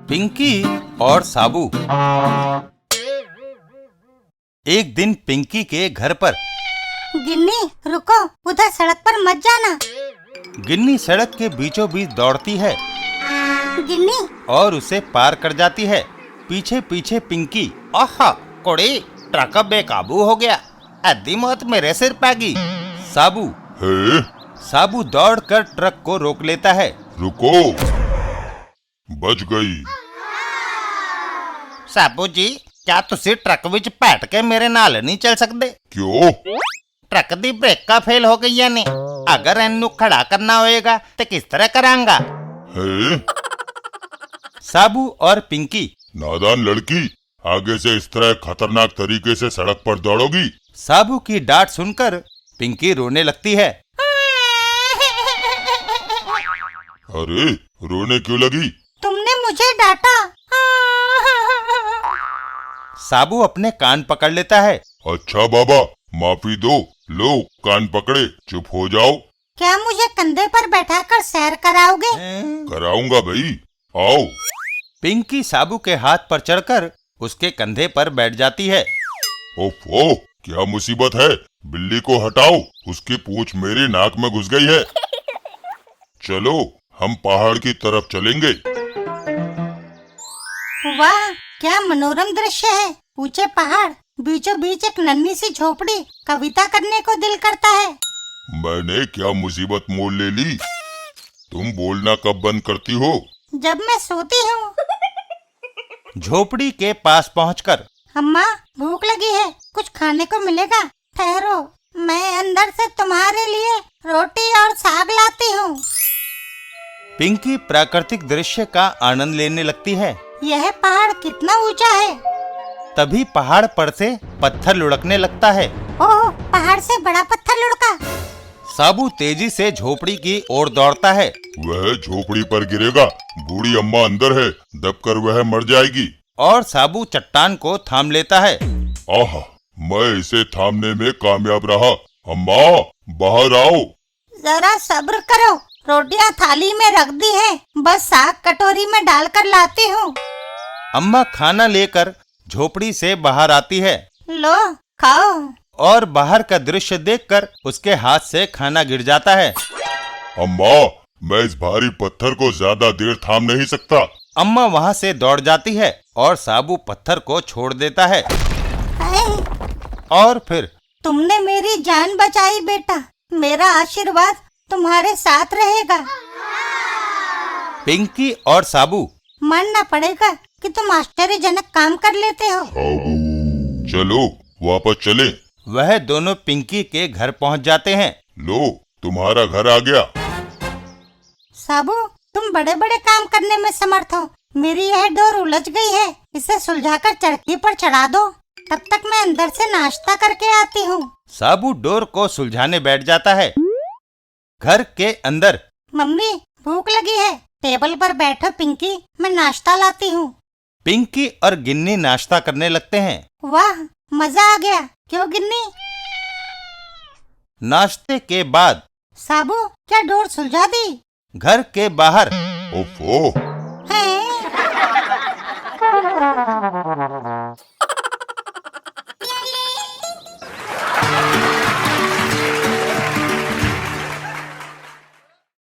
पिंकी और साबू। एक दिन पिंकी के घर पर। गिन्नी रुको, उधर सड़क पर मत जाना। गिन्नी सड़क के बीचों बीच दौड़ती है गिन्नी और उसे पार कर जाती है। पीछे पीछे पिंकी। ओह कुड़ी, ट्रक बेकाबू हो गया, अद्धी मौत मेरे सिर पे गई। साबू है? साबू दौड़कर ट्रक को रोक लेता है। रुको, बच गई। साबू जी, क्या तुसी ट्रक विच बैठ के मेरे नाल नहीं चल सकते? क्यों? ट्रक दी ब्रेका फेल हो गई ने, अगर इनू खड़ा करना होएगा तो किस तरह करांगा? है? साबू और पिंकी। नादान लड़की, आगे से इस तरह खतरनाक तरीके से सड़क पर दौड़ोगी? साबू की डांट सुनकर पिंकी रोने लगती है। अरे, रोने क्यों लगी? तुमने मुझे डांटा। साबू अपने कान पकड़ लेता है। अच्छा बाबा, माफी दो। लो, कान पकड़े, चुप हो जाओ। क्या मुझे कंधे पर बैठाकर सैर कराओगे? कराऊंगा भाई, आओ। पिंकी साबू के हाथ पर चढ़कर उसके कंधे पर बैठ जाती है। ओफो, क्या मुसीबत है? बिल्ली को हटाओ, उसकी पूंछ मेरी नाक में घुस गई है। चलो, हम पहाड़ की तरफ चलेंगे। वाह, क्या मनोरम दृश्य है। ऊंचे पहाड़, बीचों बीच एक नन्ही सी झोपड़ी। कविता करने को दिल करता है। मैंने क्या मुसीबत मोल ले ली? तुम बोलना कब बंद करती हो? जब मैं सोती हूँ। झोपड़ी के पास पहुंचकर। अम्मा, भूख लगी है, कुछ खाने को मिलेगा? ठहरो, मैं अंदर से तुम्हारे लिए रोटी और साग लाती हूँ। पिंकी प्राकृतिक दृश्य का आनंद लेने लगती है। यह पहाड़ कितना ऊंचा है। तभी पहाड़ पर से पत्थर लुढ़कने लगता है। ओह, पहाड़ से बड़ा पत्थर लुढ़का। साबू तेजी से झोपड़ी की ओर दौड़ता है। वह झोपड़ी पर गिरेगा, बूढ़ी अम्मा अंदर है, दबकर वह मर जाएगी। और साबू चट्टान को थाम लेता है। आहा, मैं इसे थामने में कामयाब रहा। अम्मा, बाहर आओ। जरा सब्र करो, रोटियां थाली में रख दी है, बस साग कटोरी में डालकर लाती हूँ। अम्मा खाना लेकर झोपड़ी से बाहर आती है। लो, खाओ। और बाहर का दृश्य देखकर उसके हाथ से खाना गिर जाता है। अम्मा, मैं इस भारी पत्थर को ज्यादा देर थाम नहीं सकता। अम्मा वहाँ से दौड़ जाती है और साबू पत्थर को छोड़ देता है। और फिर। तुमने मेरी जान बचाई बेटा, मेरा आशीर्वाद तुम्हारे साथ रहेगा। पिंकी और साबू। मानना पड़ेगा कि तुम आश्चर्यजनक काम कर लेते हो। चलो, वापस चलें। वह दोनों पिंकी के घर पहुंच जाते हैं। लो, तुम्हारा घर आ गया। साबू, तुम बड़े बड़े काम करने में समर्थ हो। मेरी यह डोर उलझ गई है, इसे सुलझाकर चरखी पर चढ़ा दो। तब तक मैं अंदर से नाश्ता करके आती हूँ। साबू डोर को सुलझाने बैठ जाता है। घर के अंदर। मम्मी, भूख लगी है, टेबल पर बैठो पिंकी, मैं नाश्ता लाती हूँ। पिंकी और गिन्नी नाश्ता करने लगते हैं। वाह, मजा आ गया। क्यों गिन्नी? नाश्ते के बाद। साबू, क्या डोर सुलझा दी? घर के बाहर। ओफो, है?